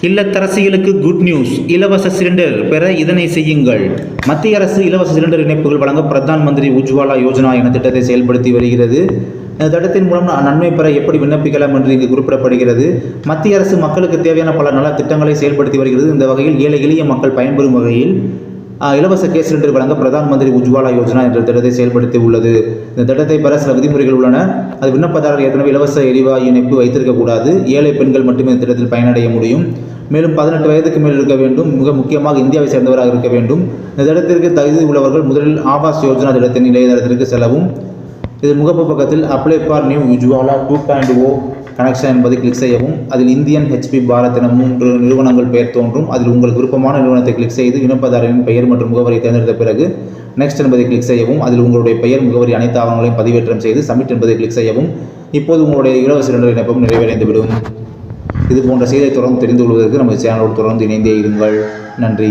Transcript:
இல்லத்தரசிகளுக்கு good news. இலவச cylinder பெற இதனை செய்யுங்கள். மத்திய அரசு இலவச சிலிண்டர் இணைப்புகள் வழங்க பிரதான் மந்திரி உஜ்வாலா யோஜனா என திட்டத்தை செயல்படுத்தி வருகிறது. இந்த திட்டத்தின் மூலம் நன்மை பெற எப்படி விண்ணப்பிக்கலாம் என்று இங்கு குறிப்பிடப்படுகிறது. மத்திய அரசு மக்களுக்கு தேவையான பல நல திட்டங்களை செயல்படுத்தி வருகிறது. இந்த வகையில் ஏழை எளிய மக்கள் பயன்பெறும் வகையில் இலவச கேஸ் சிலிண்டர் வழங்க பிரதான் மந்திரி உஜ்வாலா யோஜனா என்ற திட்டத்தை செயல்படுத்தி உள்ளது. இந்த திட்டத்தை பெற சில விதிமுறைகள் உள்ளன. அது விண்ணப்பதாரர் ஏற்கனவே இலவச எரிவாயு இணைப்பு வைத்திருக்கக்கூடாது. ஏழை பெண்கள் மட்டுமே இந்த திட்டத்தில் பயனடைய முடியும். மேலும் 18 வயதுக்கு மேல் இருக்க வேண்டும். மிக முக்கியமாக இந்தியாவை சேர்ந்தவராக இருக்க வேண்டும். இந்த திட்டத்திற்கு தகுதி உள்ளவர்கள் முதலில் ஆவாஸ் யோஜனா திட்டத்தின் இணையதளத்திற்கு செல்லவும். இது முகப்பு பக்கத்தில் apply for new Ujjwala 2.0 connection என்பதை கிளிக் செய்யவும். அதில் இந்தியன், HP பாரத் என 3 நிறுவனங்கள் பெயர் தோன்றும். அதில் உங்களுக்கு விருப்பமான நிறுவனத்தை கிளிக் செய்து விண்ணப்பதாரரின் பெயர் மற்றும் முகவரியை தேர்ந்தெடுத்த பிறகு நெக்ஸ்ட் என்பதை கிளிக் செய்யவும். அதில் உங்களுடைய பெயர், முகவரி அனைத்து ஆவணங்களையும் பதிவேற்றம் செய்து சப்மிட் என்பதை கிளிக் செய்யவும். இப்போது உங்களுடைய இலவச சிலிண்டர் இணைப்பும் நிறைவடைந்துவிடும். இது போன்ற செய்தியை தொடர்ந்து தெரிந்து கொள்வதற்கு நமது சேனலோடு தொடர்ந்து இணைந்தே இருங்கள். நன்றி.